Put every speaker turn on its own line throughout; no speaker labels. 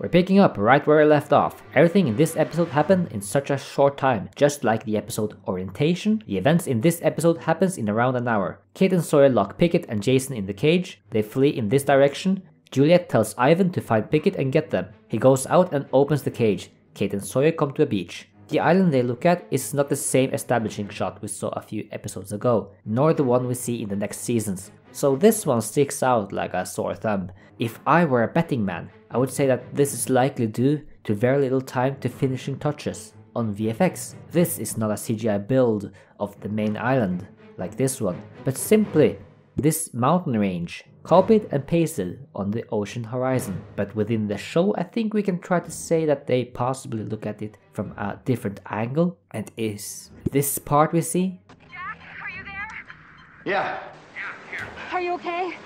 We're picking up right where I left off. Everything in this episode happened in such a short time, just like the episode Orientation. The events in this episode happens in around an hour. Kate and Sawyer lock Pickett and Jason in the cage. They flee in this direction. Juliet tells Ivan to find Pickett and get them. He goes out and opens the cage. Kate and Sawyer come to a beach. The island they look at is not the same establishing shot we saw a few episodes ago, nor the one we see in the next seasons. So this one sticks out like a sore thumb. If I were a betting man, I would say that this is likely due to very little time to finishing touches on VFX. This is not a CGI build of the main island like this one, but simply this mountain range, copied and pasted on the ocean horizon. But within the show, I think we can try to say that they possibly look at it from a different angle, and is this part we see?
Jack, are you there?
Yeah.
Here. Are you okay?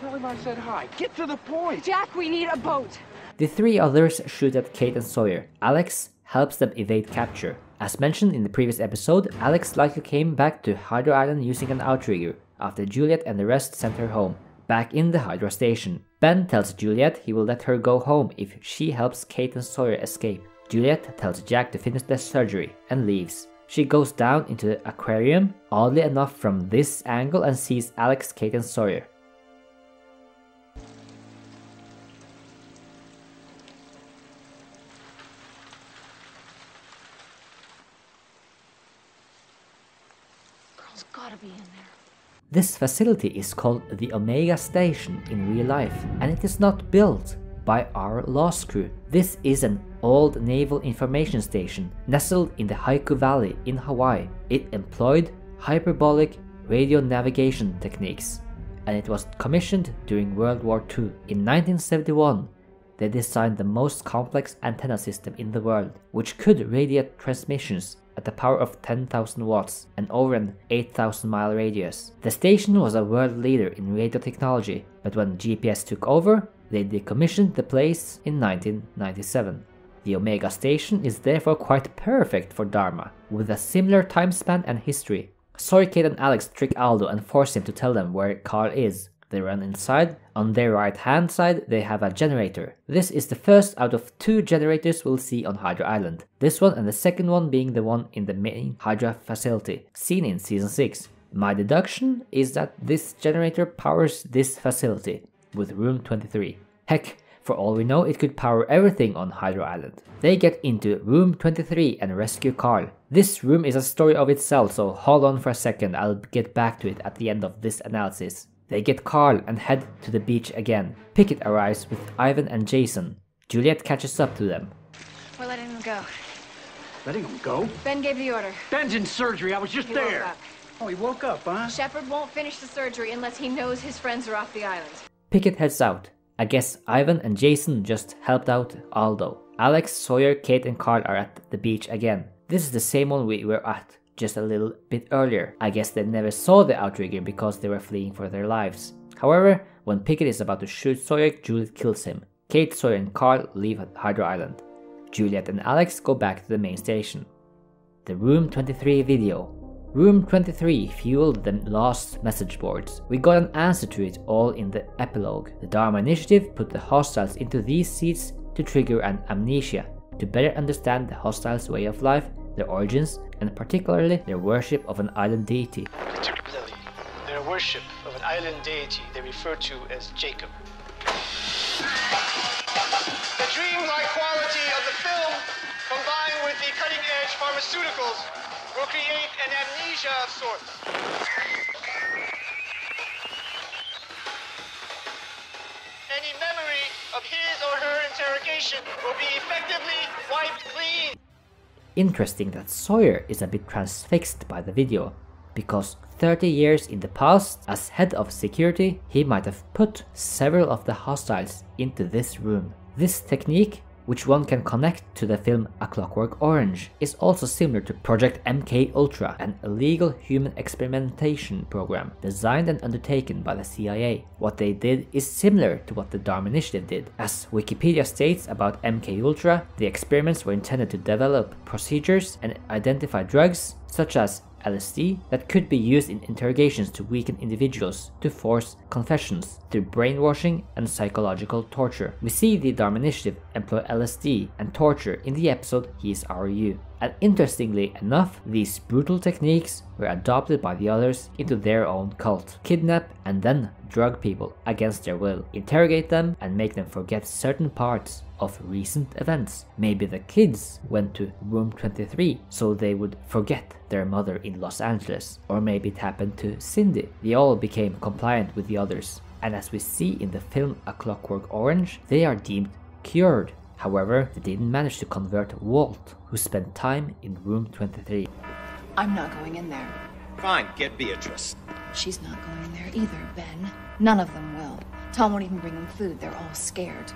Tell him I said hi. Get to the point.
Jack, we need a boat.
The three others shoot at Kate and Sawyer. Alex helps them evade capture. As mentioned in the previous episode, Alex likely came back to Hydra Island using an outrigger after Juliet and the rest sent her home, back in the Hydra station. Ben tells Juliet he will let her go home if she helps Kate and Sawyer escape. Juliet tells Jack to finish the surgery and leaves. She goes down into the aquarium, oddly enough from this angle, and sees Alex, Kate and Sawyer.
Girl's gotta be in there.
This facility is called the Omega Station in real life, and it is not built by our Lost crew. This is an old naval information station nestled in the Haiku Valley in Hawaii. It employed hyperbolic radio navigation techniques, and it was commissioned during World War II. In 1971, they designed the most complex antenna system in the world, which could radiate transmissions at the power of 10,000 watts and over an 8,000-mile radius. The station was a world leader in radio technology, but when GPS took over, they decommissioned the place in 1997. The Omega Station is therefore quite perfect for Dharma, with a similar time span and history. Sawyer, Kate and Alex trick Aldo and force him to tell them where Carl is. They run inside. On their right hand side they have a generator. This is the first out of 2 generators we'll see on Hydra Island. This one and the second one being the one in the main Hydra facility, seen in season 6. My deduction is that this generator powers this facility, with room 23. Heck, for all we know it could power everything on Hydra Island. They get into room 23 and rescue Carl. This room is a story of itself, so hold on for a second, I'll get back to it at the end of this analysis. They get Carl and head to the beach again. Pickett arrives with Ivan and Jason. Juliet catches up to them.
We're letting him go.
Letting him go?
Ben gave the order.
Ben's in surgery. I was just
He
there.
woke up.
Oh, he woke up, huh?
Shepard won't finish the surgery unless he knows his friends are off the island.
Pickett heads out. I guess Ivan and Jason just helped out Aldo. Alex, Sawyer, Kate and Carl are at the beach again. This is the same one we were at just a little bit earlier. I guess they never saw the outrigger because they were fleeing for their lives. However, when Pickett is about to shoot Sawyer, Juliet kills him. Kate, Sawyer and Carl leave Hydra Island. Juliet and Alex go back to the main station. The Room 23 video. Room 23 fueled the lost message boards. We got an answer to it all in the epilogue. The DHARMA Initiative put the hostiles into these seats to trigger an amnesia, to better understand the hostiles' way of life, their origins, and particularly their worship of an island deity.
Particularly, their worship of an island deity they refer to as Jacob. The dreamlike quality of the film, combined with the cutting-edge pharmaceuticals, will create an amnesia of sorts. Any memory of his or her interrogation will be effectively wiped clean.
Interesting that Sawyer is a bit transfixed by the video, because 30 years in the past, as head of security, he might have put several of the hostiles into this room. This technique, which one can connect to the film A Clockwork Orange, is also similar to Project MK-Ultra, an illegal human experimentation program designed and undertaken by the CIA. What they did is similar to what the DHARMA Initiative did. As Wikipedia states about MK-Ultra, the experiments were intended to develop procedures and identify drugs such as LSD that could be used in interrogations to weaken individuals to force confessions through brainwashing and psychological torture. We see the DHARMA Initiative employ LSD and torture in the episode He Is Our You. And interestingly enough, these brutal techniques were adopted by the others into their own cult. Kidnap and then drug people against their will, interrogate them and make them forget certain parts of recent events. Maybe the kids went to room 23 so they would forget their mother in Los Angeles, or maybe it happened to Cindy. They all became compliant with the others, and as we see in the film A Clockwork Orange, they are deemed cured. However, they didn't manage to convert Walt, who spent time in room 23.
I'm not going in there.
Fine, get Beatrice.
She's not going in there either, Ben. None of them will. Tom won't even bring them food. They're all scared.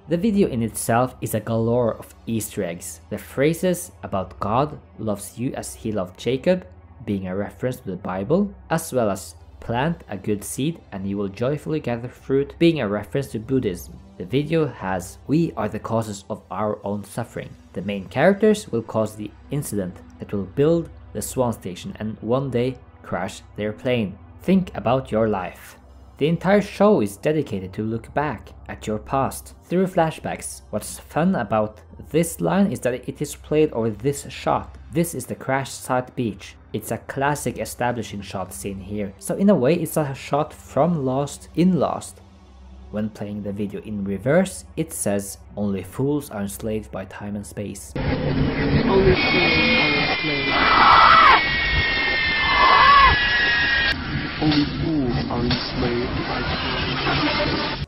The video in itself is a galore of Easter eggs. The phrases about God loves you as he loved Jacob, being a reference to the Bible, as well as plant a good seed and you will joyfully gather fruit, being a reference to Buddhism. The video has "We are the causes of our own suffering." The main characters will cause the incident that will build the Swan Station and one day crash their plane. Think about your life. The entire show is dedicated to look back at your past through flashbacks. What's fun about this line is that it is played over this shot. This is the crash site beach. It's a classic establishing shot scene here, so in a way it's a shot from Lost in Lost. When playing the video in reverse, it says, "Only fools are enslaved by time and space."
Only fools are enslaved. Only fools are enslaved by time.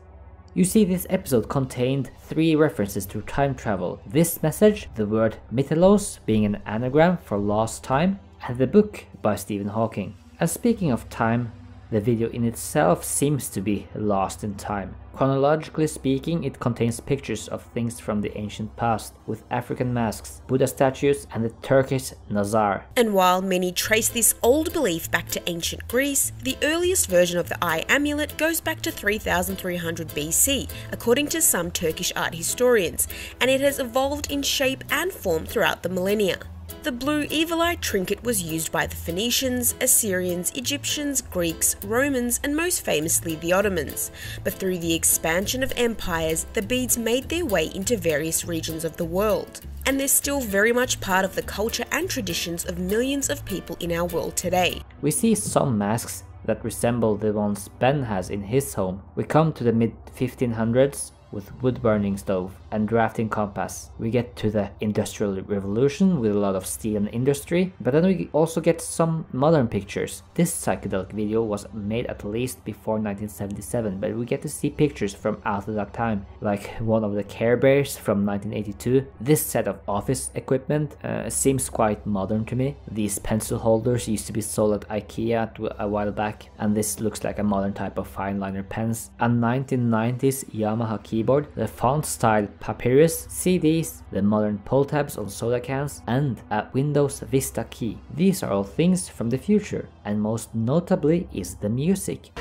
You see, this episode contained 3 references to time travel. This message, the word mythelos being an anagram for lost time, and the book by Stephen Hawking. And speaking of time, the video in itself seems to be lost in time. Chronologically speaking, it contains pictures of things from the ancient past, with African masks, Buddha statues, and the Turkish Nazar.
And while many trace this old belief back to ancient Greece, the earliest version of the eye amulet goes back to 3300 BC, according to some Turkish art historians, and it has evolved in shape and form throughout the millennia. The blue evil eye trinket was used by the Phoenicians, Assyrians, Egyptians, Greeks, Romans, and most famously the Ottomans. But through the expansion of empires, the beads made their way into various regions of the world. And they're still very much part of the culture and traditions of millions of people in our world today.
We see some masks that resemble the ones Ben has in his home. We come to the mid-1500s with wood-burning stove and drafting compass. We get to the Industrial Revolution with a lot of steel and industry, but then we also get some modern pictures. This psychedelic video was made at least before 1977, but we get to see pictures from after that time, like one of the Care Bears from 1982. This set of office equipment seems quite modern to me. These pencil holders used to be sold at IKEA a while back, and this looks like a modern type of fine liner pens. A 1990s Yamaha keyboard, the font style Papyrus, CDs, the modern pull tabs on soda cans, and a Windows Vista key. These are all things from the future, and most notably is the music.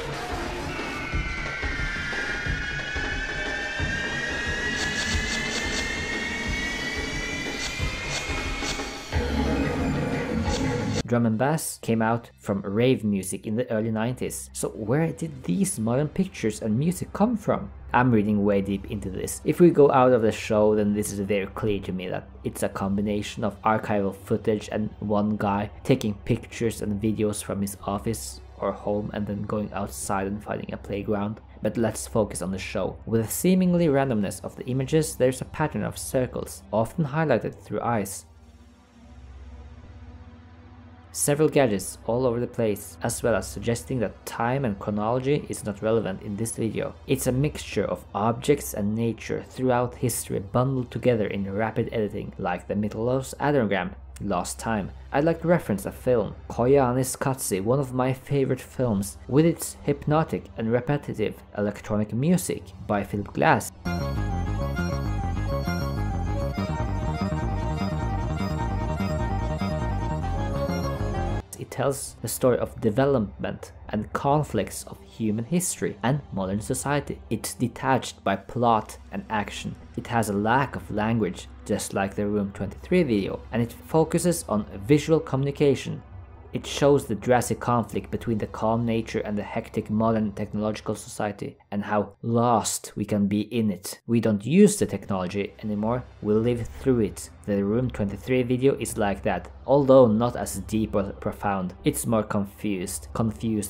Drum and bass came out from rave music in the early 90s, so where did these modern pictures and music come from? I'm reading way deep into this. If we go out of the show, then this is very clear to me that it's a combination of archival footage and one guy taking pictures and videos from his office or home and then going outside and finding a playground. But let's focus on the show. With the seemingly randomness of the images, there's a pattern of circles, often highlighted through eyes. Several gadgets all over the place, as well as suggesting that time and chronology is not relevant in this video. It's a mixture of objects and nature throughout history bundled together in rapid editing, like the Mythelos anagram, Lost Time. I'd like to reference a film, Koyanis Katsi, one of my favorite films, with its hypnotic and repetitive electronic music by Philip Glass. It tells the story of development and conflicts of human history and modern society. It's detached by plot and action. It has a lack of language, just like the Room 23 video, and it focuses on visual communication. It shows the drastic conflict between the calm nature and the hectic modern technological society, and how lost we can be in it. We don't use the technology anymore, we live through it. The Room 23 video is like that, although not as deep or profound. It's more confused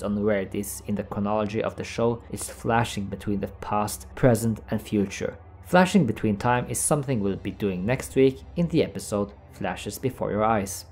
on where it is in the chronology of the show. It's flashing between the past, present and future. Flashing between time is something we'll be doing next week in the episode Flashes Before Your Eyes.